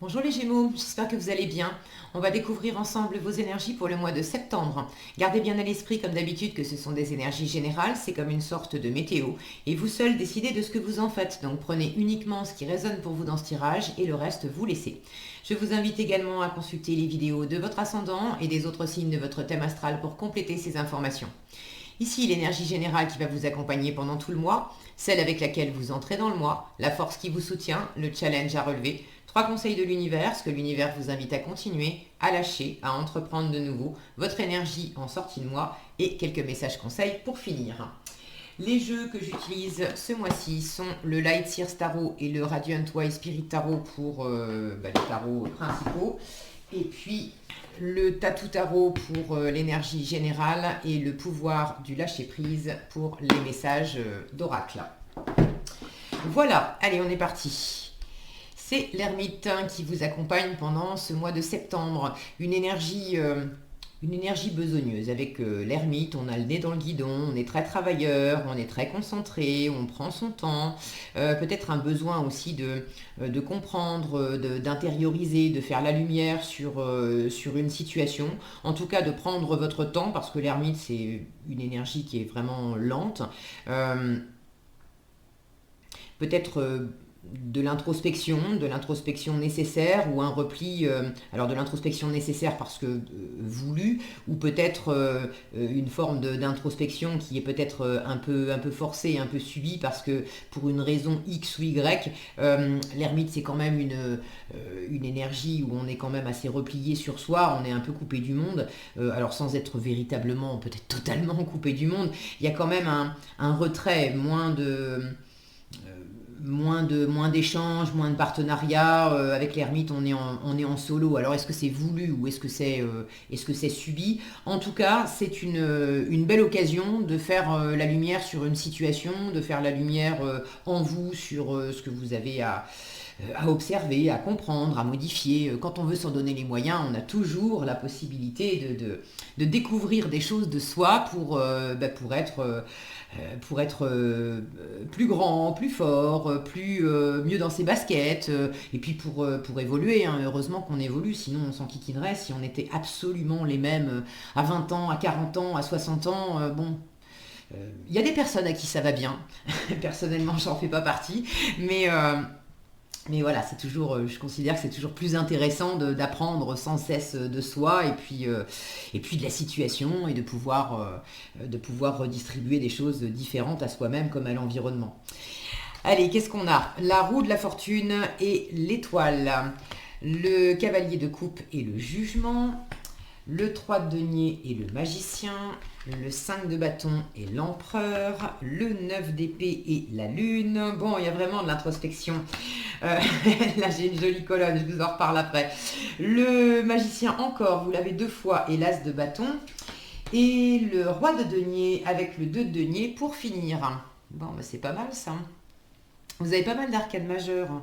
Bonjour les Gémeaux, j'espère que vous allez bien. On va découvrir ensemble vos énergies pour le mois de septembre. Gardez bien à l'esprit comme d'habitude que ce sont des énergies générales, c'est comme une sorte de météo. Et vous seuls décidez de ce que vous en faites, donc prenez uniquement ce qui résonne pour vous dans ce tirage et le reste vous laissez. Je vous invite également à consulter les vidéos de votre ascendant et des autres signes de votre thème astral pour compléter ces informations. Ici, l'énergie générale qui va vous accompagner pendant tout le mois, celle avec laquelle vous entrez dans le mois, la force qui vous soutient, le challenge à relever, 3 conseils de l'univers, ce que l'univers vous invite à continuer, à lâcher, à entreprendre de nouveau, votre énergie en sortie de mois et quelques messages conseils pour finir. Les jeux que j'utilise ce mois-ci sont le Light Sears Tarot et le Radiant Wise Spirit Tarot pour les tarots principaux. Et puis le Tatou Tarot pour l'énergie générale et le pouvoir du lâcher-prise pour les messages d'oracle. Voilà, allez, on est parti. C'est l'ermite qui vous accompagne pendant ce mois de septembre. Une énergie besogneuse. Avec l'ermite, on a le nez dans le guidon, on est très travailleur, on est très concentré, on prend son temps. Peut-être un besoin aussi de comprendre, d'intérioriser, de faire la lumière sur une situation. En tout cas, de prendre votre temps, parce que l'ermite, c'est une énergie qui est vraiment lente. Peut-être de l'introspection nécessaire ou un repli, alors de l'introspection nécessaire parce que voulu, ou peut-être une forme d'introspection qui est peut-être un peu forcée, un peu subie parce que pour une raison X ou Y, l'ermite c'est quand même une énergie où on est quand même assez replié sur soi, on est un peu coupé du monde, alors sans être véritablement, peut-être totalement coupé du monde, il y a quand même un retrait, moins d'échanges, moins de partenariats. Avec l'ermite, on est en solo. Alors, est-ce que c'est voulu ou est-ce que c'est subi? En tout cas, c'est une belle occasion de faire la lumière sur une situation, de faire la lumière en vous sur ce que vous avez à observer, à comprendre, à modifier. Quand on veut s'en donner les moyens, on a toujours la possibilité de découvrir des choses de soi pour être plus grand, plus fort, mieux dans ses baskets, et puis pour évoluer. Hein. Heureusement qu'on évolue, sinon on s'enquiquinerait si on était absolument les mêmes à 20 ans, à 40 ans, à 60 ans. Il y a des personnes à qui ça va bien. Personnellement, j'en fais pas partie, mais voilà, c'est toujours, je considère que c'est toujours plus intéressant d'apprendre sans cesse de soi et puis de la situation et de pouvoir redistribuer des choses différentes à soi-même comme à l'environnement. Allez, qu'est-ce qu'on a? La roue de la fortune et l'étoile, le cavalier de coupe et le jugement, le 3 de denier et le magicien, le 5 de bâton et l'empereur, le 9 d'épée et la lune. Bon, il y a vraiment de l'introspection. Là, j'ai une jolie colonne, je vous en reparle après. Le magicien encore, vous l'avez 2 fois, et l'as de bâton. Et le roi de denier avec le 2 de denier pour finir. Bon, c'est pas mal ça. Vous avez pas mal d'arcades majeures.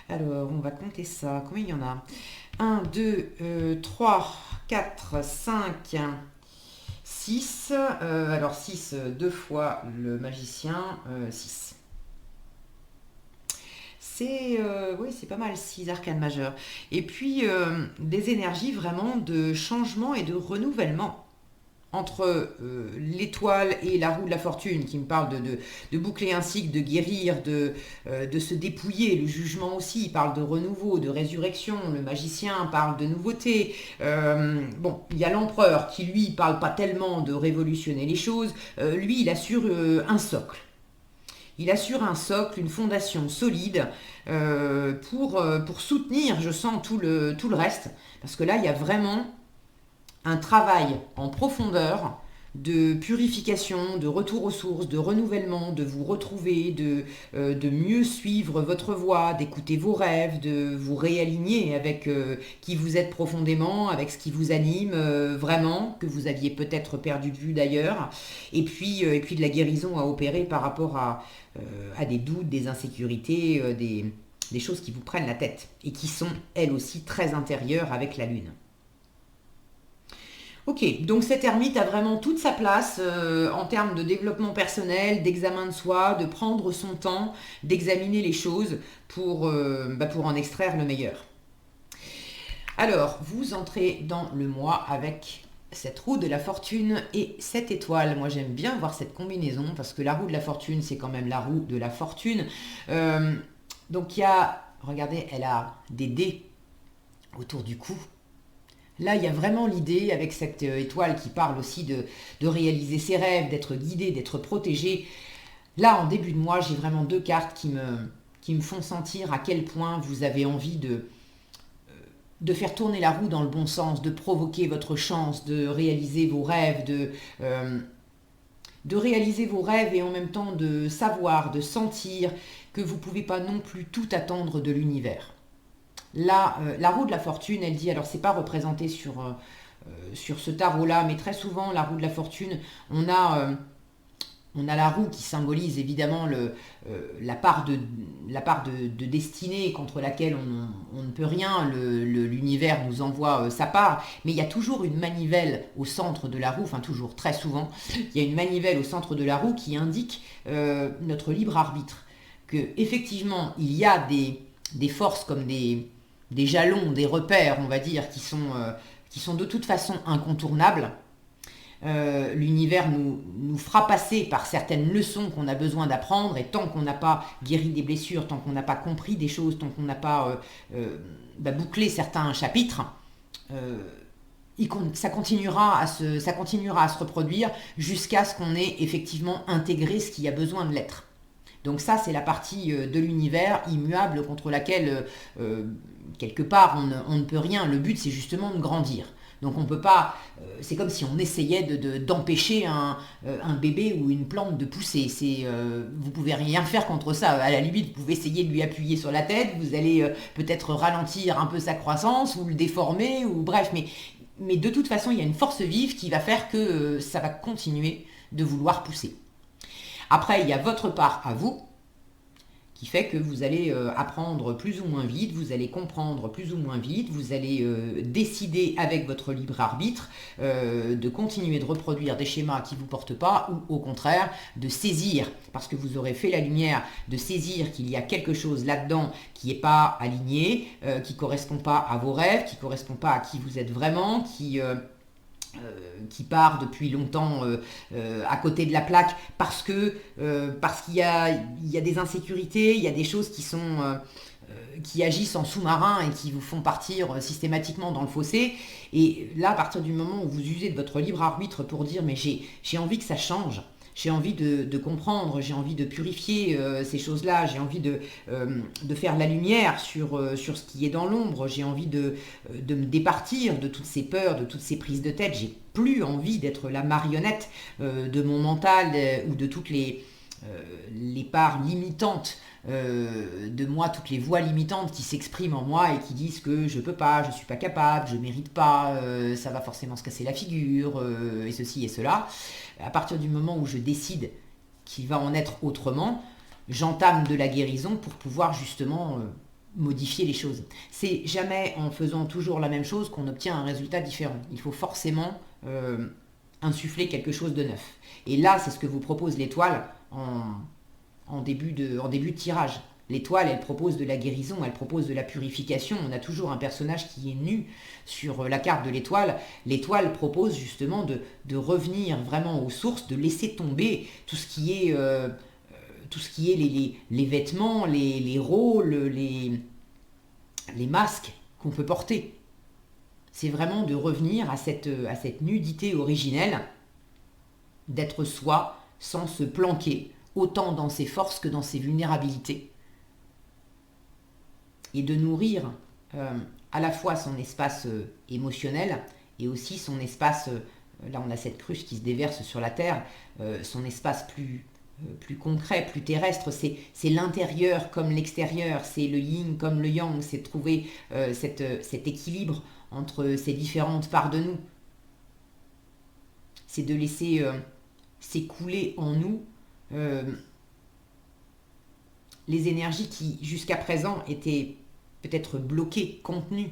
Alors, on va compter ça. Combien il y en a? 1, 2, 3, 4, 5, 6. Alors 6, 2 fois le magicien, 6. Oui, c'est pas mal, 6 arcanes majeures. Et puis, des énergies vraiment de changement et de renouvellement entre l'étoile et la roue de la fortune qui me parle de boucler un cycle, de guérir, de se dépouiller. Le jugement aussi, il parle de renouveau, de résurrection. Le magicien parle de nouveauté. Il y a l'empereur qui, lui, parle pas tellement de révolutionner les choses. Lui, il assure un socle. Il assure un socle, une fondation solide pour soutenir, je sens, tout le reste. Parce que là, il y a vraiment un travail en profondeur de purification, de retour aux sources, de renouvellement, de vous retrouver, de mieux suivre votre voie, d'écouter vos rêves, de vous réaligner avec qui vous êtes profondément, avec ce qui vous anime vraiment, que vous aviez peut-être perdu de vue d'ailleurs, et puis de la guérison à opérer par rapport à des doutes, des insécurités, des choses qui vous prennent la tête et qui sont elles aussi très intérieures avec la lune. Ok, donc cette ermite a vraiment toute sa place en termes de développement personnel, d'examen de soi, de prendre son temps, d'examiner les choses pour en extraire le meilleur. Alors, vous entrez dans le mois avec cette roue de la fortune et cette étoile. Moi, j'aime bien voir cette combinaison parce que la roue de la fortune, c'est quand même la roue de la fortune. Euh, donc, il y a, regardez, elle a des dés autour du cou. Là, il y a vraiment l'idée, avec cette étoile qui parle aussi de réaliser ses rêves, d'être guidé, d'être protégé. Là, en début de mois, j'ai vraiment deux cartes qui me font sentir à quel point vous avez envie de faire tourner la roue dans le bon sens, de provoquer votre chance, de réaliser vos rêves, de réaliser vos rêves et en même temps de savoir, de sentir que vous ne pouvez pas non plus tout attendre de l'univers. Là, la roue de la fortune, elle dit, alors c'est pas représenté sur ce tarot-là, mais très souvent, la roue de la fortune, on a la roue qui symbolise évidemment la part de destinée contre laquelle on ne peut rien, l'univers nous envoie sa part, mais il y a toujours une manivelle au centre de la roue, enfin toujours, très souvent, il y a une manivelle au centre de la roue qui indique notre libre arbitre, que effectivement il y a des forces comme des jalons, des repères, on va dire, qui sont de toute façon incontournables. L'univers nous fera passer par certaines leçons qu'on a besoin d'apprendre et tant qu'on n'a pas guéri des blessures, tant qu'on n'a pas compris des choses, tant qu'on n'a pas bouclé certains chapitres, ça continuera à se reproduire jusqu'à ce qu'on ait effectivement intégré ce qui a besoin de l'être. Donc ça, c'est la partie de l'univers immuable contre laquelle, quelque part, on ne peut rien. Le but, c'est justement de grandir. Donc on peut pas, c'est comme si on essayait d'empêcher un bébé ou une plante de pousser. Vous pouvez rien faire contre ça. À la limite, vous pouvez essayer de lui appuyer sur la tête, vous allez peut-être ralentir un peu sa croissance ou le déformer, ou bref. Mais de toute façon, il y a une force vive qui va faire que ça va continuer de vouloir pousser. Après, il y a votre part à vous, qui fait que vous allez apprendre plus ou moins vite, vous allez comprendre plus ou moins vite, vous allez décider avec votre libre arbitre de continuer de reproduire des schémas qui ne vous portent pas ou au contraire de saisir, parce que vous aurez fait la lumière, de saisir qu'il y a quelque chose là-dedans qui n'est pas aligné, qui ne correspond pas à vos rêves, qui ne correspond pas à qui vous êtes vraiment, qui part depuis longtemps à côté de la plaque parce qu'il y a des insécurités, il y a des choses qui agissent en sous-marin et qui vous font partir systématiquement dans le fossé. Et là, à partir du moment où vous usez de votre libre arbitre pour dire mais j'ai envie que ça change, j'ai envie de comprendre, j'ai envie de purifier ces choses-là, j'ai envie de faire la lumière sur ce qui est dans l'ombre, j'ai envie de me départir de toutes ces peurs, de toutes ces prises de tête, j'ai plus envie d'être la marionnette de mon mental ou de toutes les parts limitantes de moi, toutes les voix limitantes qui s'expriment en moi et qui disent que je peux pas, je suis pas capable, je mérite pas, ça va forcément se casser la figure, et ceci et cela. À partir du moment où je décide qu'il va en être autrement, j'entame de la guérison pour pouvoir justement modifier les choses. C'est jamais en faisant toujours la même chose qu'on obtient un résultat différent. Il faut forcément insuffler quelque chose de neuf. Et là, c'est ce que vous propose l'étoile en début de tirage. L'étoile, elle propose de la guérison, elle propose de la purification. On a toujours un personnage qui est nu sur la carte de l'étoile. L'étoile propose justement de revenir vraiment aux sources, de laisser tomber tout ce qui est les vêtements, les rôles, les masques qu'on peut porter. C'est vraiment de revenir à cette nudité originelle, d'être soi sans se planquer, autant dans ses forces que dans ses vulnérabilités. Et de nourrir à la fois son espace émotionnel et aussi son espace, là on a cette cruche qui se déverse sur la terre, son espace plus concret, plus terrestre, c'est l'intérieur comme l'extérieur, c'est le yin comme le yang, c'est de trouver cet équilibre entre ces différentes parts de nous. C'est de laisser s'écouler en nous les énergies qui, jusqu'à présent, étaient peut-être bloquées, contenues.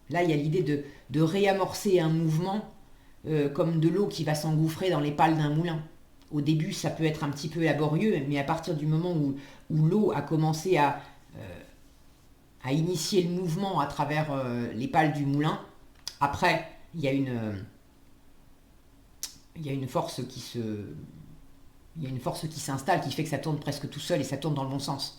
Là, il y a l'idée de réamorcer un mouvement comme de l'eau qui va s'engouffrer dans les pales d'un moulin. Au début, ça peut être un petit peu laborieux, mais à partir du moment où l'eau a commencé à initier le mouvement à travers les pales du moulin. Après, il y a une force qui s'installe, qui fait que ça tourne presque tout seul et ça tourne dans le bon sens.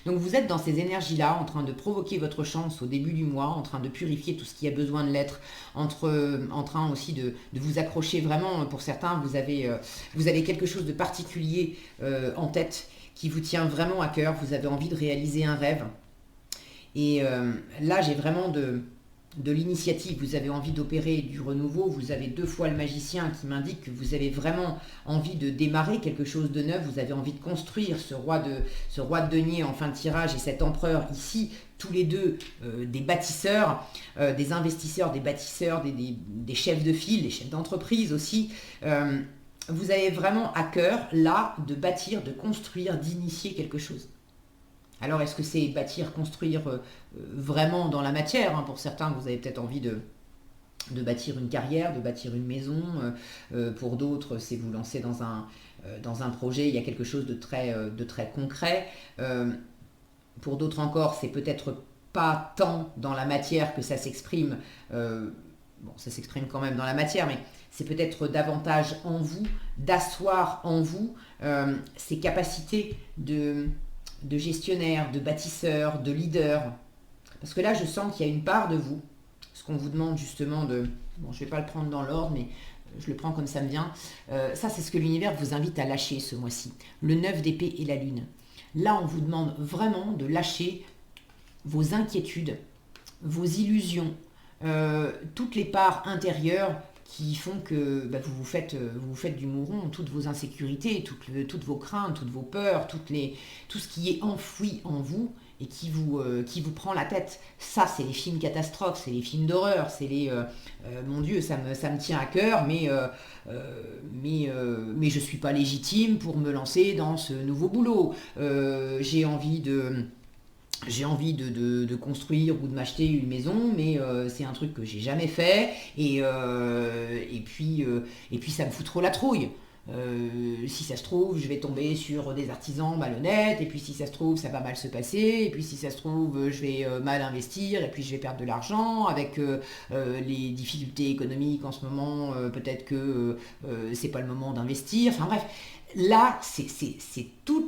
Donc vous êtes dans ces énergies-là, en train de provoquer votre chance au début du mois, en train de purifier tout ce qui a besoin de l'être, en train aussi de vous accrocher vraiment. Pour certains, vous avez quelque chose de particulier en tête qui vous tient vraiment à cœur, vous avez envie de réaliser un rêve. Et là, j'ai vraiment de l'initiative, vous avez envie d'opérer du renouveau, vous avez 2 fois le magicien qui m'indique que vous avez vraiment envie de démarrer quelque chose de neuf, vous avez envie de construire ce roi de denier en fin de tirage et cet empereur ici, tous les deux des bâtisseurs, des investisseurs, des bâtisseurs, des chefs de file, des chefs d'entreprise aussi. Vous avez vraiment à cœur là de bâtir, de construire, d'initier quelque chose. Alors, est-ce que c'est bâtir, construire vraiment dans la matière, hein? Pour certains, vous avez peut-être envie de bâtir une carrière, de bâtir une maison. Pour d'autres, c'est vous lancer dans un projet, il y a quelque chose de très concret. Pour d'autres encore, c'est peut-être pas tant dans la matière que ça s'exprime. Ça s'exprime quand même dans la matière, mais c'est peut-être davantage en vous, d'asseoir en vous ces capacités de gestionnaire, de bâtisseur, de leader. Parce que là, je sens qu'il y a une part de vous, ce qu'on vous demande justement de... Bon, je ne vais pas le prendre dans l'ordre, mais je le prends comme ça me vient. Ça, c'est ce que l'univers vous invite à lâcher ce mois-ci. Le 9 d'épée et la lune. Là, on vous demande vraiment de lâcher vos inquiétudes, vos illusions, toutes les parts intérieures qui font que vous vous faites du mouron, toutes vos insécurités, toutes vos craintes, toutes vos peurs, tout ce qui est enfoui en vous et qui vous prend la tête. Ça, c'est les films catastrophes, c'est les films d'horreur, c'est les mon Dieu, ça me tient à cœur, mais je suis pas légitime pour me lancer dans ce nouveau boulot. J'ai envie de construire ou de m'acheter une maison, mais c'est un truc que j'ai jamais fait, et puis ça me fout trop la trouille. Si ça se trouve, je vais tomber sur des artisans malhonnêtes, et puis si ça se trouve, ça va mal se passer, et puis si ça se trouve, je vais mal investir, et puis je vais perdre de l'argent, avec les difficultés économiques en ce moment, peut-être que c'est pas le moment d'investir, enfin bref, là, c'est tout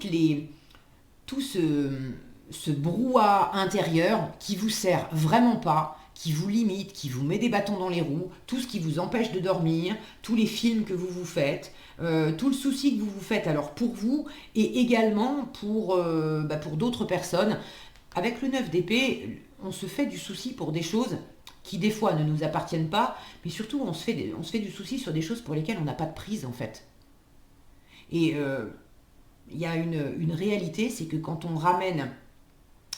ce brouhaha intérieur qui vous sert vraiment pas, qui vous limite, qui vous met des bâtons dans les roues, tout ce qui vous empêche de dormir, tous les films que vous faites, tout le souci que vous vous faites alors pour vous et également pour d'autres personnes. Avec le 9 d'épée, on se fait du souci pour des choses qui des fois ne nous appartiennent pas, mais surtout on se fait du souci sur des choses pour lesquelles on n'a pas de prise en fait. Et il y a une réalité, c'est que quand on ramène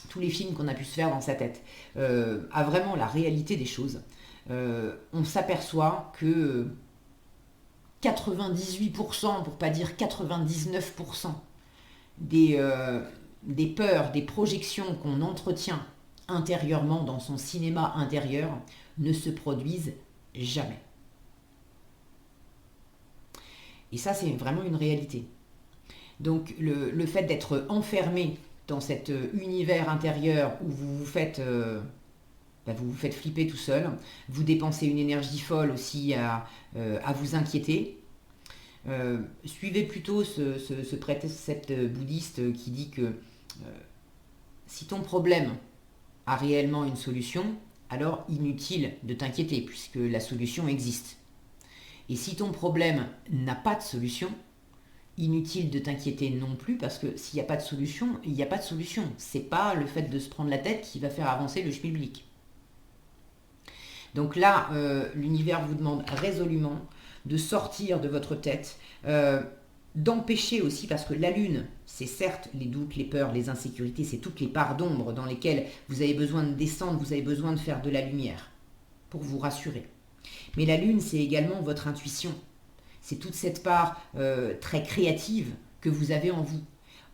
tous les films qu'on a pu se faire dans sa tête à vraiment la réalité des choses, on s'aperçoit que 98%, pour pas dire 99%, des peurs, des projections qu'on entretient intérieurement dans son cinéma intérieur ne se produisent jamais. Et ça, c'est vraiment une réalité. Donc le fait d'être enfermé dans cet univers intérieur où vous vous faites flipper tout seul, vous dépensez une énergie folle aussi à vous inquiéter. Suivez plutôt ce précepte bouddhiste qui dit que si ton problème a réellement une solution, alors inutile de t'inquiéter puisque la solution existe. Et si ton problème n'a pas de solution, inutile de t'inquiéter non plus, parce que s'il n'y a pas de solution, il n'y a pas de solution. C'est pas le fait de se prendre la tête qui va faire avancer le schmilblick. Donc là, l'univers vous demande résolument de sortir de votre tête, d'empêcher aussi, parce que la lune, c'est certes les doutes, les peurs, les insécurités, c'est toutes les parts d'ombre dans lesquelles vous avez besoin de descendre, vous avez besoin de faire de la lumière pour vous rassurer. Mais la lune, c'est également votre intuition. C'est toute cette part très créative que vous avez en vous.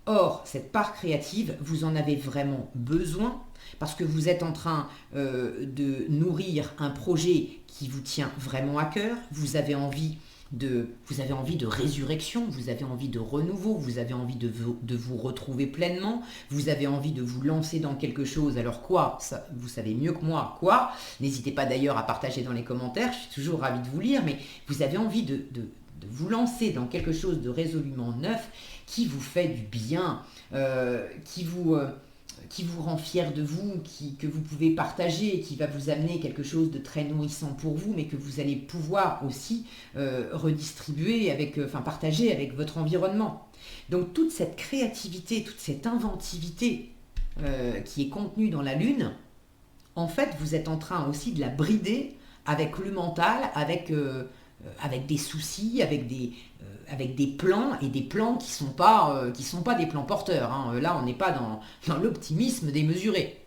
Or, cette part créative, vous en avez vraiment besoin parce que vous êtes en train de nourrir un projet qui vous tient vraiment à cœur. Vous avez envie vous avez envie de résurrection, vous avez envie de renouveau, vous avez envie de vous retrouver pleinement, vous avez envie de vous lancer dans quelque chose. Alors quoi? Ça, vous savez mieux que moi quoi. N'hésitez pas d'ailleurs à partager dans les commentaires, je suis toujours ravie de vous lire, mais vous avez envie de vous lancer dans quelque chose de résolument neuf qui vous fait du bien, qui vous rend fier de vous, que vous pouvez partager, qui va vous amener quelque chose de très nourrissant pour vous, mais que vous allez pouvoir aussi redistribuer, partager avec votre environnement. Donc toute cette créativité, toute cette inventivité qui est contenue dans la Lune, en fait, vous êtes en train aussi de la brider avec le mental, avec des soucis, avec des plans, et des plans qui sont pas des plans porteurs. Hein. Là, on n'est pas dans l'optimisme démesuré.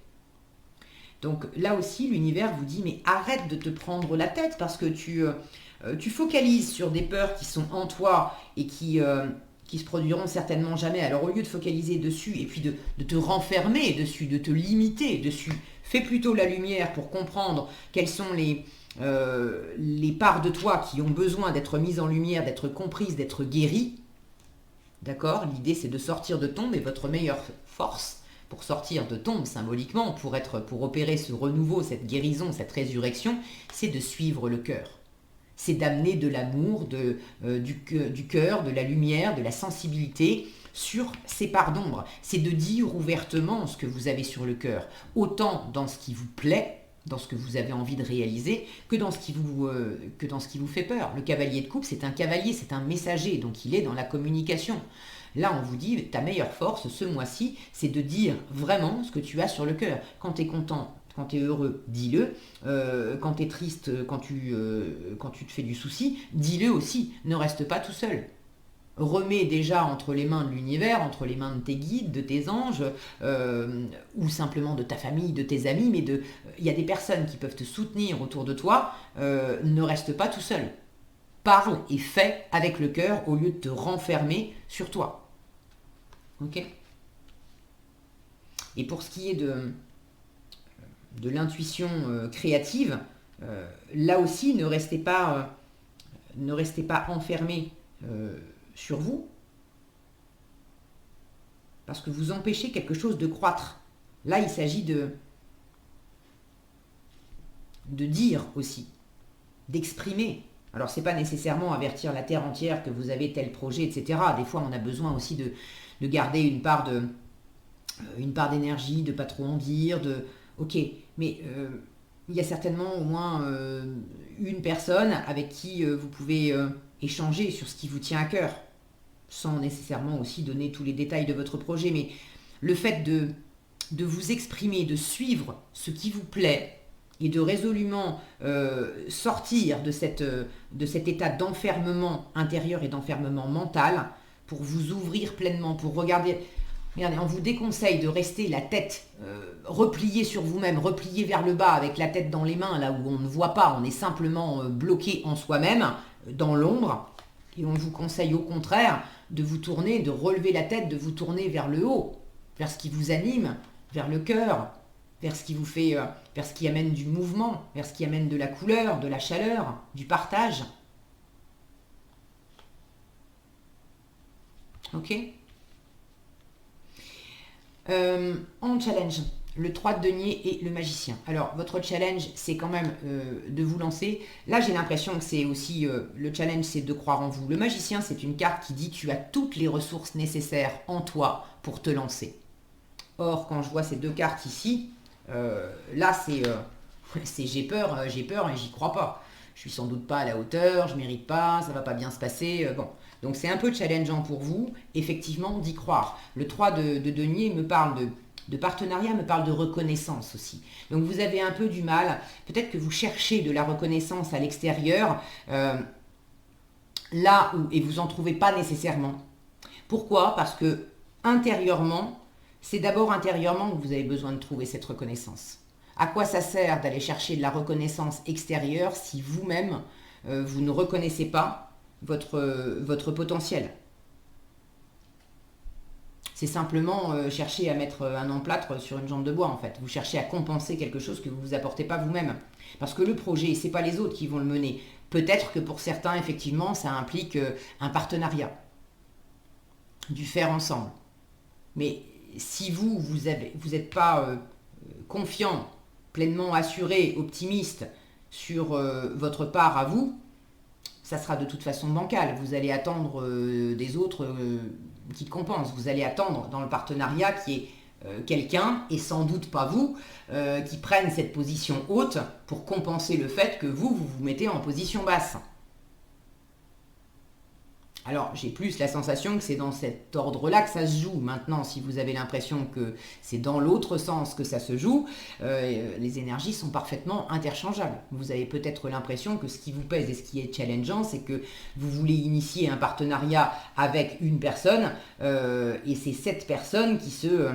Donc là aussi, l'univers vous dit, mais arrête de te prendre la tête, parce que tu focalises sur des peurs qui sont en toi et qui se produiront certainement jamais. Alors au lieu de focaliser dessus et puis de te renfermer dessus, de te limiter dessus, fais plutôt la lumière pour comprendre quelles sont les parts de toi qui ont besoin d'être mises en lumière, d'être comprises, d'être guéries. D'accord? L'idée, c'est de sortir de tombe, et votre meilleure force pour sortir de tombe symboliquement, pour opérer ce renouveau, cette guérison, cette résurrection, c'est de suivre le cœur. C'est d'amener de l'amour, du cœur, de la lumière, de la sensibilité sur ces parts d'ombre. C'est de dire ouvertement ce que vous avez sur le cœur, autant dans ce qui vous plaît, dans ce que vous avez envie de réaliser, que dans ce qui vous fait peur. Le cavalier de coupe, c'est un cavalier, c'est un messager, donc il est dans la communication. Là, on vous dit, ta meilleure force ce mois-ci, c'est de dire vraiment ce que tu as sur le cœur. Quand tu es content, quand tu es heureux, dis-le. Quand tu es triste, quand tu te fais du souci, dis-le aussi. Ne reste pas tout seul. Remets déjà entre les mains de l'univers, entre les mains de tes guides, de tes anges, ou simplement de ta famille, de tes amis, mais il y a des personnes qui peuvent te soutenir autour de toi. Ne reste pas tout seul. Parle et fais avec le cœur au lieu de te renfermer sur toi. Ok? Et pour ce qui est de l'intuition créative, là aussi, ne restez pas enfermé sur vous, parce que vous empêchez quelque chose de croître. Là, il s'agit de dire aussi, d'exprimer. Alors, c'est pas nécessairement avertir la terre entière que vous avez tel projet, etc. Des fois, on a besoin aussi de garder une part d'énergie, de pas trop en dire, ok, mais il y a certainement au moins une personne avec qui vous pouvez échanger sur ce qui vous tient à cœur, sans nécessairement aussi donner tous les détails de votre projet, mais le fait de vous exprimer, de suivre ce qui vous plaît, et de résolument sortir de cet état d'enfermement intérieur et d'enfermement mental, pour vous ouvrir pleinement, pour regarder. Regardez, on vous déconseille de rester la tête repliée sur vous-même, repliée vers le bas, avec la tête dans les mains, là où on ne voit pas, on est simplement bloqué en soi-même, dans l'ombre. Et on vous conseille au contraire de vous tourner, de relever la tête, de vous tourner vers le haut, vers ce qui vous anime, vers le cœur, vers ce qui vous fait, vers ce qui amène du mouvement, vers ce qui amène de la couleur, de la chaleur, du partage. Ok? En challenge, le 3 de denier et le magicien. Alors, votre challenge, c'est quand même de vous lancer. Là, j'ai l'impression que c'est aussi, le challenge, c'est de croire en vous. Le magicien, c'est une carte qui dit tu as toutes les ressources nécessaires en toi pour te lancer. Or, quand je vois ces deux cartes ici, là, c'est j'ai peur et j'y crois pas. Je suis sans doute pas à la hauteur, je mérite pas, ça va pas bien se passer. Bon. Donc c'est un peu challengeant pour vous, effectivement, d'y croire. Le 3 de denier me parle de partenariat, me parle de reconnaissance aussi. Donc vous avez un peu du mal, peut-être que vous cherchez de la reconnaissance à l'extérieur, là où, et vous n'en trouvez pas nécessairement. Pourquoi? Parce que intérieurement, c'est d'abord intérieurement que vous avez besoin de trouver cette reconnaissance. À quoi ça sert d'aller chercher de la reconnaissance extérieure si vous-même, vous ne reconnaissez pas votre potentiel? C'est simplement chercher à mettre un emplâtre sur une jambe de bois en fait. Vous cherchez à compenser quelque chose que vous ne vous apportez pas vous-même. Parce que le projet, ce n'est pas les autres qui vont le mener. Peut-être que pour certains, effectivement, ça implique un partenariat, du faire ensemble. Mais si vous n'êtes pas confiant, pleinement assuré, optimiste sur votre part à vous, ça sera de toute façon bancal. Vous allez attendre des autres qui compensent. Vous allez attendre dans le partenariat qui est quelqu'un, et sans doute pas vous, qui prenne cette position haute pour compenser le fait que vous vous mettez en position basse. Alors, j'ai plus la sensation que c'est dans cet ordre-là que ça se joue. Maintenant, si vous avez l'impression que c'est dans l'autre sens que ça se joue, les énergies sont parfaitement interchangeables. Vous avez peut-être l'impression que ce qui vous pèse et ce qui est challengeant, c'est que vous voulez initier un partenariat avec une personne, et c'est cette personne qui se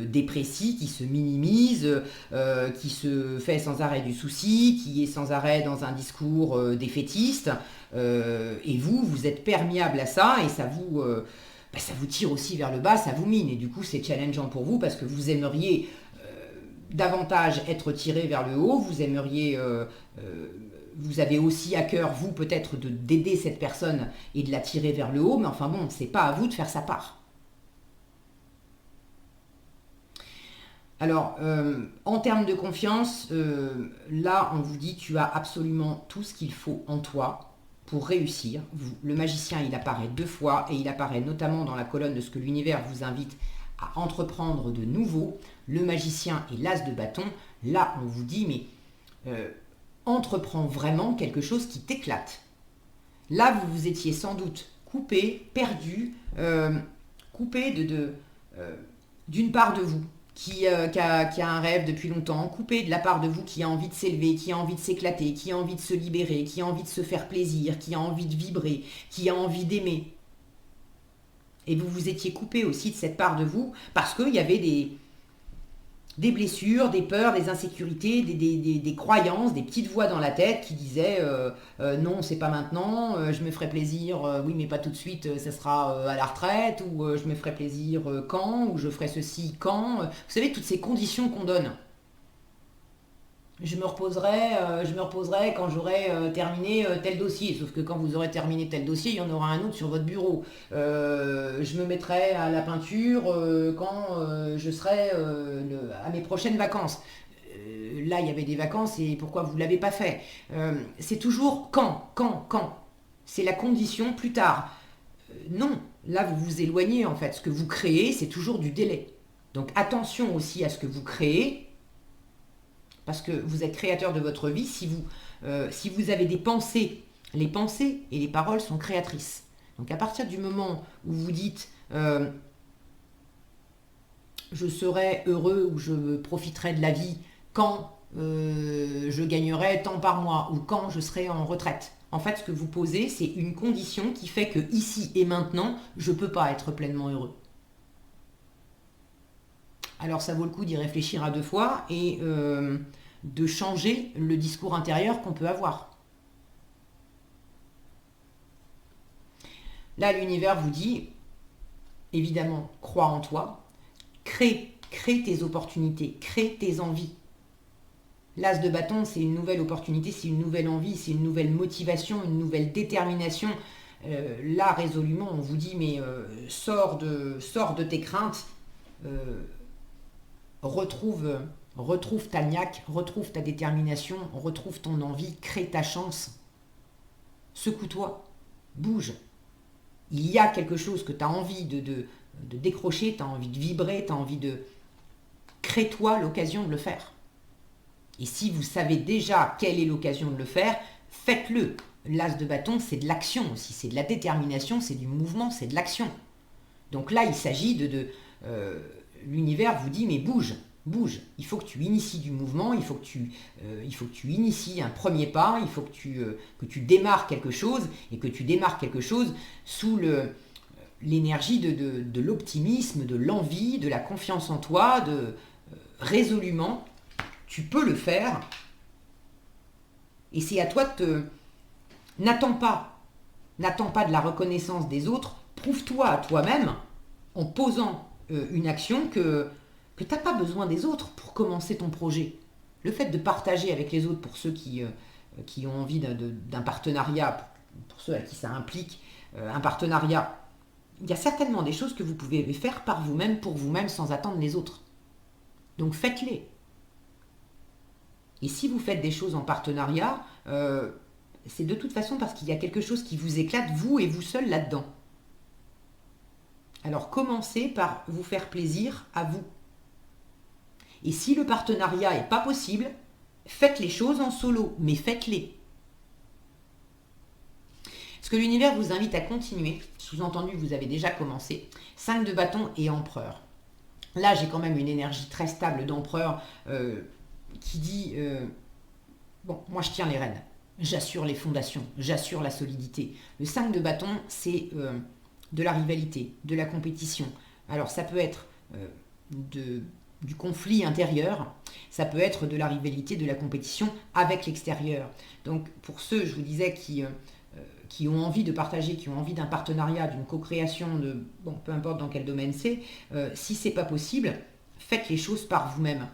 déprécie, qui se minimise, qui se fait sans arrêt du souci, qui est sans arrêt dans un discours défaitiste, et vous êtes perméable à ça, et ça vous tire aussi vers le bas, ça vous mine, et du coup c'est challengeant pour vous, parce que vous aimeriez davantage être tiré vers le haut, vous aimeriez... vous avez aussi à cœur, vous, peut-être, d'aider cette personne et de la tirer vers le haut, mais enfin bon, c'est pas à vous de faire sa part. Alors, en termes de confiance, là, on vous dit tu as absolument tout ce qu'il faut en toi pour réussir. Le magicien, il apparaît 2 fois, et il apparaît notamment dans la colonne de ce que l'univers vous invite à entreprendre de nouveau. Le magicien et l'as de bâton, là, on vous dit, mais entreprends vraiment quelque chose qui t'éclate. Là, vous vous étiez sans doute coupé, perdu, coupé d'une part de vous. Qui a un rêve depuis longtemps, coupé de la part de vous qui a envie de s'élever, qui a envie de s'éclater, qui a envie de se libérer, qui a envie de se faire plaisir, qui a envie de vibrer, qui a envie d'aimer. Et vous vous étiez coupé aussi de cette part de vous parce qu'il y avait des blessures, des peurs, des insécurités, des croyances, des petites voix dans la tête qui disaient non, c'est pas maintenant, je me ferai plaisir, oui, mais pas tout de suite, ça sera à la retraite, ou je me ferai plaisir quand, ou je ferai ceci quand. Vous savez, toutes ces conditions qu'on donne. Je me reposerai quand j'aurai terminé tel dossier. Sauf que quand vous aurez terminé tel dossier, il y en aura un autre sur votre bureau. Je me mettrai à la peinture quand je serai à mes prochaines vacances. Là, il y avait des vacances et pourquoi vous ne l'avez pas fait? C'est toujours quand. C'est la condition plus tard. Non, là, vous vous éloignez en fait. Ce que vous créez, c'est toujours du délai. Donc attention aussi à ce que vous créez. Parce que vous êtes créateur de votre vie, si vous avez des pensées, les pensées et les paroles sont créatrices. Donc à partir du moment où vous dites je serai heureux ou je profiterai de la vie quand je gagnerai tant par mois ou quand je serai en retraite. En fait, ce que vous posez, c'est une condition qui fait que ici et maintenant, je ne peux pas être pleinement heureux. Alors ça vaut le coup d'y réfléchir à 2 fois et de changer le discours intérieur qu'on peut avoir. Là, l'univers vous dit, évidemment, crois en toi, crée tes opportunités, crée tes envies. L'as de bâton, c'est une nouvelle opportunité, c'est une nouvelle envie, c'est une nouvelle motivation, une nouvelle détermination. Là, résolument, on vous dit, mais sors de tes craintes, retrouve ta niaque, retrouve ta détermination, retrouve ton envie, crée ta chance. Secoue-toi, bouge. Il y a quelque chose que tu as envie de décrocher, tu as envie de vibrer, tu as envie de... Crée-toi l'occasion de le faire. Et si vous savez déjà quelle est l'occasion de le faire, faites-le. L'as de bâton, c'est de l'action aussi, c'est de la détermination, c'est du mouvement, c'est de l'action. Donc là, il s'agit l'univers vous dit, mais bouge. Il faut que tu inities du mouvement, il faut que tu inities un premier pas, il faut que tu démarres quelque chose, et que tu démarres quelque chose sous l'énergie de l'optimisme, de l'envie, de la confiance en toi, résolument, tu peux le faire. Et c'est à toi N'attends pas de la reconnaissance des autres, prouve-toi à toi-même, en posant une action, que tu n'as pas besoin des autres pour commencer ton projet. Le fait de partager avec les autres, pour ceux qui ont envie d'un partenariat, pour ceux à qui ça implique un partenariat, il y a certainement des choses que vous pouvez faire par vous-même, pour vous-même, sans attendre les autres. Donc faites-les. Et si vous faites des choses en partenariat, c'est de toute façon parce qu'il y a quelque chose qui vous éclate, vous et vous seul là-dedans. Alors commencez par vous faire plaisir à vous. Et si le partenariat n'est pas possible, faites les choses en solo, mais faites-les. Ce que l'univers vous invite à continuer, sous-entendu vous avez déjà commencé, 5 de bâton et empereur. Là j'ai quand même une énergie très stable d'empereur qui dit, bon, moi je tiens les rênes, j'assure les fondations, j'assure la solidité. Le 5 de bâton, c'est de la rivalité, de la compétition. Alors ça peut être du conflit intérieur, ça peut être de la rivalité, de la compétition avec l'extérieur. Donc pour ceux, je vous disais, qui ont envie de partager, qui ont envie d'un partenariat, d'une co-création, bon, peu importe dans quel domaine c'est, si c'est pas possible, faites les choses par vous-même.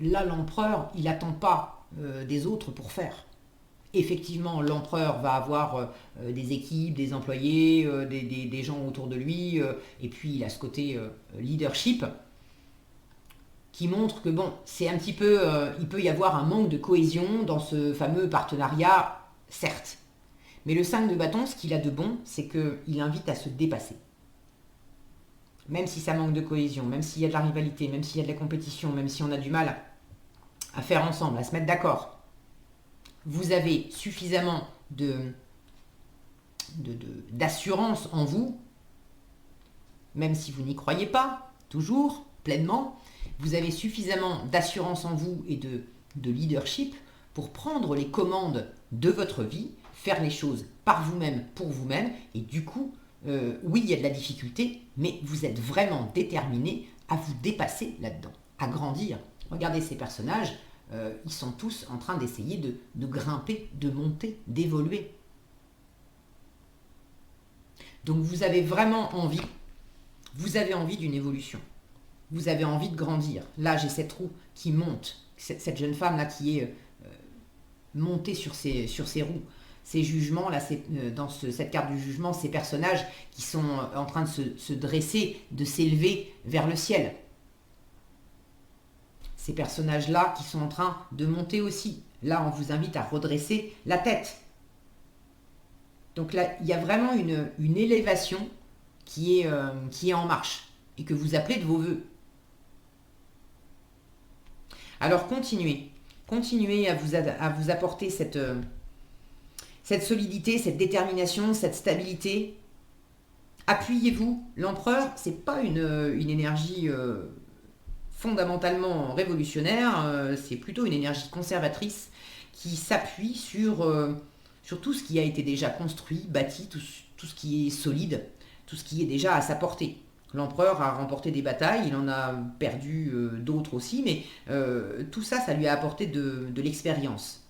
Là, l'empereur, il n'attend pas des autres pour faire. Effectivement, l'empereur va avoir des équipes, des employés, des gens autour de lui, et puis il a ce côté leadership qui montre que bon, c'est un petit peu, il peut y avoir un manque de cohésion dans ce fameux partenariat, certes. Mais le 5 de bâton, ce qu'il a de bon, c'est qu'il invite à se dépasser. Même si ça manque de cohésion, même s'il y a de la rivalité, même s'il y a de la compétition, même si on a du mal à faire ensemble, à se mettre d'accord, vous avez suffisamment d'assurance en vous, même si vous n'y croyez pas, toujours, pleinement, vous avez suffisamment d'assurance en vous et de leadership pour prendre les commandes de votre vie, faire les choses par vous-même, pour vous-même, et du coup, oui, il y a de la difficulté, mais vous êtes vraiment déterminé à vous dépasser là-dedans, à grandir. Regardez ces personnages, ils sont tous en train d'essayer de grimper, de monter, d'évoluer. Donc vous avez vraiment envie, vous avez envie d'une évolution. Vous avez envie de grandir. Là, j'ai cette roue qui monte, cette jeune femme-là qui est montée sur ses roues. Ces jugements, là, dans cette carte du jugement, ces personnages qui sont en train de se dresser, de s'élever vers le ciel. Ces personnages-là qui sont en train de monter aussi. Là, on vous invite à redresser la tête. Donc là, il y a vraiment une élévation qui est en marche et que vous appelez de vos voeux. Alors continuez à vous apporter cette solidité, cette détermination, cette stabilité. Appuyez-vous. L'empereur, c'est pas une énergie fondamentalement révolutionnaire, c'est plutôt une énergie conservatrice qui s'appuie sur tout ce qui a été déjà construit, bâti, tout ce qui est solide, tout ce qui est déjà à sa portée. L'empereur a remporté des batailles, il en a perdu d'autres aussi, mais tout ça, ça lui a apporté de l'expérience.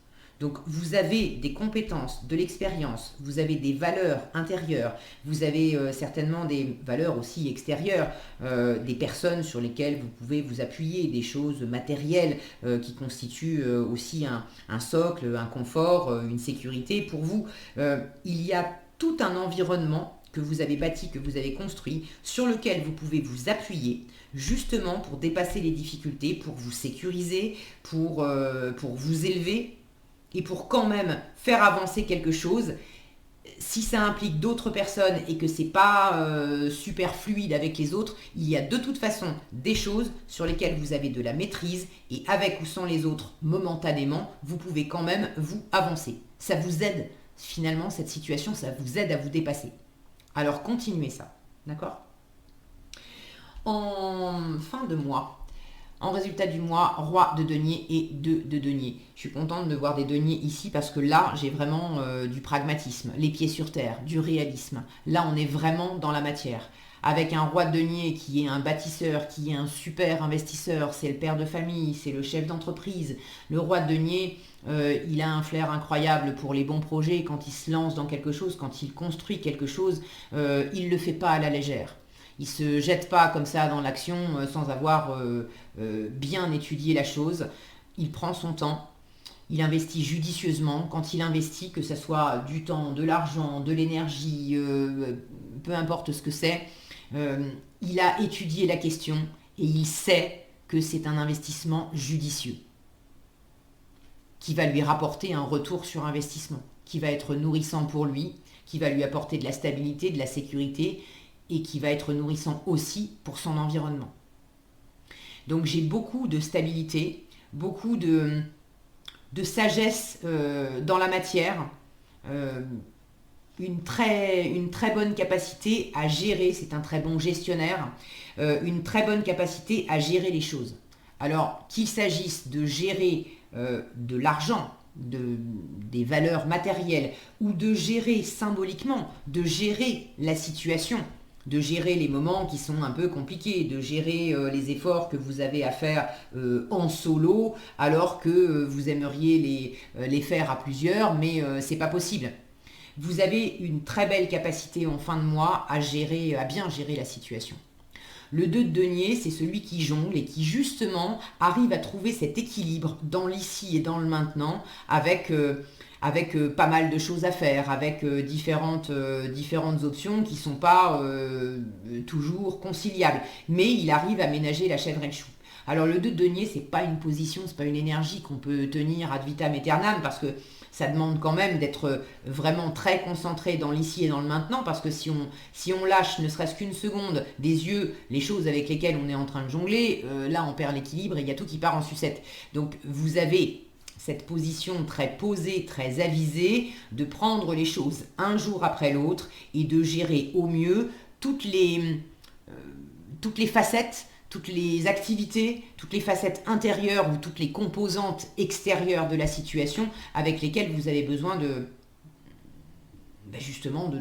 Donc vous avez des compétences, de l'expérience, vous avez des valeurs intérieures, vous avez certainement des valeurs aussi extérieures, des personnes sur lesquelles vous pouvez vous appuyer, des choses matérielles qui constituent aussi un socle, un confort, une sécurité pour vous. Il y a tout un environnement que vous avez bâti, que vous avez construit, sur lequel vous pouvez vous appuyer, justement pour dépasser les difficultés, pour vous sécuriser, pour vous élever, et pour quand même faire avancer quelque chose. Si ça implique d'autres personnes et que c'est pas super fluide avec les autres, il y a de toute façon des choses sur lesquelles vous avez de la maîtrise, et avec ou sans les autres, momentanément, vous pouvez quand même vous avancer. Ça vous aide, finalement, cette situation, ça vous aide à vous dépasser. Alors continuez ça, d'accord ? En fin de mois, en résultat du mois, roi de denier et 2 de denier. Je suis contente de voir des deniers ici parce que là, j'ai vraiment du pragmatisme, les pieds sur terre, du réalisme. Là, on est vraiment dans la matière. avec un roi de denier qui est un bâtisseur, qui est un super investisseur, c'est le père de famille, c'est le chef d'entreprise. Le roi de denier, il a un flair incroyable pour les bons projets. Quand il se lance dans quelque chose, quand il construit quelque chose, il ne le fait pas à la légère. Il ne se jette pas comme ça dans l'action sans avoir bien étudié la chose. Il prend son temps. Il investit judicieusement. Quand il investit, que ce soit du temps, de l'argent, de l'énergie, peu importe ce que c'est, il a étudié la question et il sait que c'est un investissement judicieux qui va lui rapporter un retour sur investissement, qui va être nourrissant pour lui, qui va lui apporter de la stabilité, de la sécurité et qui va être nourrissant aussi pour son environnement. Donc j'ai beaucoup de stabilité, beaucoup de sagesse dans la matière, une très bonne capacité à gérer, c'est un très bon gestionnaire, une très bonne capacité à gérer les choses. Alors qu'il s'agisse de gérer de l'argent, des valeurs matérielles, ou de gérer symboliquement, de gérer la situation, de gérer les moments qui sont un peu compliqués, de gérer les efforts que vous avez à faire en solo, alors que vous aimeriez les faire à plusieurs, mais c'est pas possible. Vous avez une très belle capacité en fin de mois à bien gérer la situation. Le 2 de denier, c'est celui qui jongle et qui justement arrive à trouver cet équilibre dans l'ici et dans le maintenant avec pas mal de choses à faire, avec différentes options qui ne sont pas toujours conciliables. Mais il arrive à ménager la chèvre et le chou. Alors le 2 de denier, c'est pas une position, c'est pas une énergie qu'on peut tenir ad vitam aeternam parce que ça demande quand même d'être vraiment très concentré dans l'ici et dans le maintenant, parce que si on lâche ne serait-ce qu'une seconde des yeux les choses avec lesquelles on est en train de jongler, là on perd l'équilibre et il y a tout qui part en sucette. Donc vous avez cette position très posée, très avisée, de prendre les choses un jour après l'autre et de gérer au mieux toutes les facettes, toutes les activités, toutes les facettes intérieures ou toutes les composantes extérieures de la situation avec lesquelles vous avez besoin justement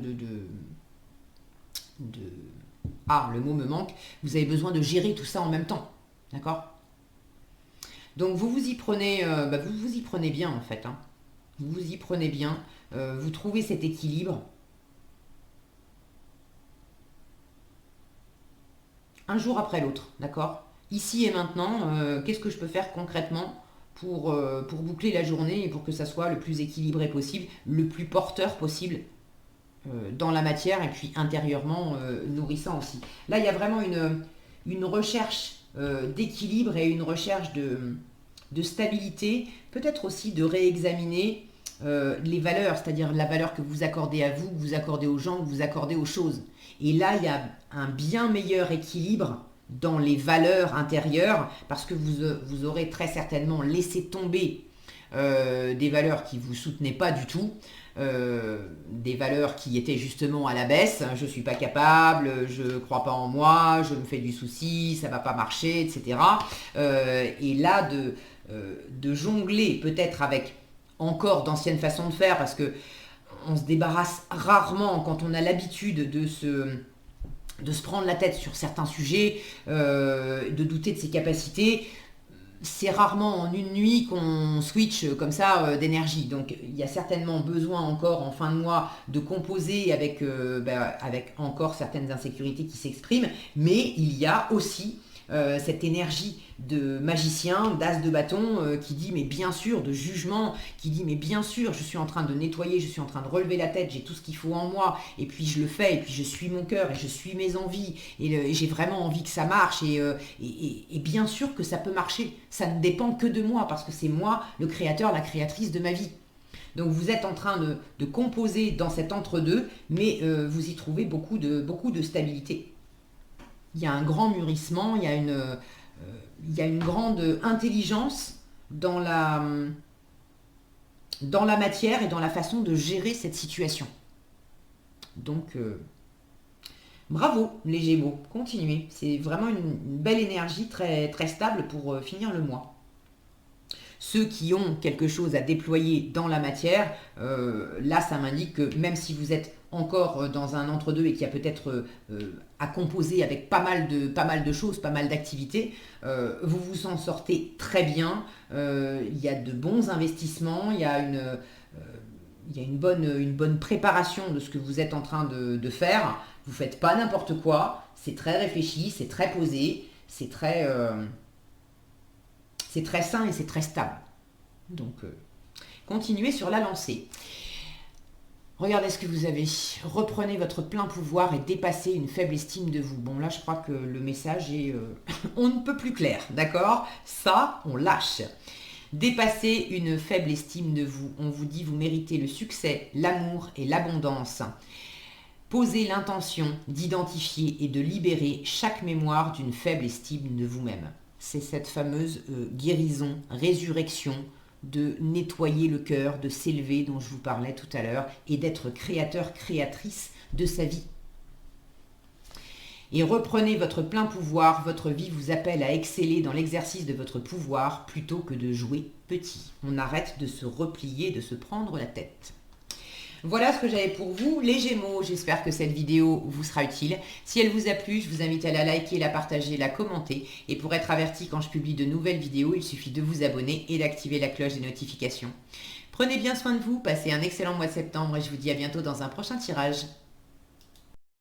le mot me manque, vous avez besoin de gérer tout ça en même temps, d'accord? Donc vous vous y prenez bien en fait, hein. Vous vous y prenez bien, vous trouvez cet équilibre. Un jour après l'autre, d'accord? Ici et maintenant, qu'est-ce que je peux faire concrètement pour boucler la journée et pour que ça soit le plus équilibré possible, le plus porteur possible dans la matière et puis intérieurement nourrissant aussi. Là, il y a vraiment une recherche d'équilibre et une recherche de stabilité, peut-être aussi de réexaminer les valeurs, c'est-à-dire la valeur que vous accordez à vous, que vous accordez aux gens, que vous accordez aux choses. Et là, il y a un bien meilleur équilibre dans les valeurs intérieures parce que vous aurez très certainement laissé tomber des valeurs qui ne vous soutenaient pas du tout, des valeurs qui étaient justement à la baisse, je ne suis pas capable, je ne crois pas en moi, je me fais du souci, ça ne va pas marcher, etc. Et là, de jongler peut-être avec encore d'anciennes façons de faire, parce que on se débarrasse rarement quand on a l'habitude de se prendre la tête sur certains sujets, de douter de ses capacités. C'est rarement en une nuit qu'on switch comme ça d'énergie. Donc il y a certainement besoin encore en fin de mois de composer avec encore certaines insécurités qui s'expriment, mais il y a aussi cette énergie de magicien, d'as de bâton qui dit mais bien sûr, de jugement, qui dit mais bien sûr, je suis en train de nettoyer, je suis en train de relever la tête, j'ai tout ce qu'il faut en moi, et puis je le fais, et puis je suis mon cœur, et je suis mes envies, et j'ai vraiment envie que ça marche, et bien sûr que ça peut marcher, ça ne dépend que de moi, parce que c'est moi le créateur, la créatrice de ma vie. Donc vous êtes en train de composer dans cet entre-deux, mais vous y trouvez beaucoup de stabilité. Il y a un grand mûrissement, il y a une grande intelligence dans la matière et dans la façon de gérer cette situation. Donc, bravo les Gémeaux, continuez. C'est vraiment une belle énergie très, très stable pour finir le mois. Ceux qui ont quelque chose à déployer dans la matière, là ça m'indique que même si vous êtes encore dans un entre-deux et qu'il y a peut-être à composer avec pas mal de choses, pas mal d'activités, vous vous en sortez très bien. Il y a de bons investissements, il y a une bonne préparation de ce que vous êtes en train de faire. Vous ne faites pas n'importe quoi, c'est très réfléchi, c'est très posé, c'est très sain et c'est très stable. Donc, continuez sur la lancée. Regardez ce que vous avez. Reprenez votre plein pouvoir et dépassez une faible estime de vous. Bon, là, je crois que le message est on ne peut plus clair, d'accord? Ça, on lâche. Dépassez une faible estime de vous. On vous dit vous méritez le succès, l'amour et l'abondance. Posez l'intention d'identifier et de libérer chaque mémoire d'une faible estime de vous-même. C'est cette fameuse guérison, résurrection, de nettoyer le cœur, de s'élever dont je vous parlais tout à l'heure et d'être créateur, créatrice de sa vie. Et reprenez votre plein pouvoir, votre vie vous appelle à exceller dans l'exercice de votre pouvoir plutôt que de jouer petit. On arrête de se replier, de se prendre la tête. Voilà ce que j'avais pour vous, les Gémeaux. J'espère que cette vidéo vous sera utile. Si elle vous a plu, je vous invite à la liker, la partager, la commenter. Et pour être averti quand je publie de nouvelles vidéos, il suffit de vous abonner et d'activer la cloche des notifications. Prenez bien soin de vous, passez un excellent mois de septembre et je vous dis à bientôt dans un prochain tirage.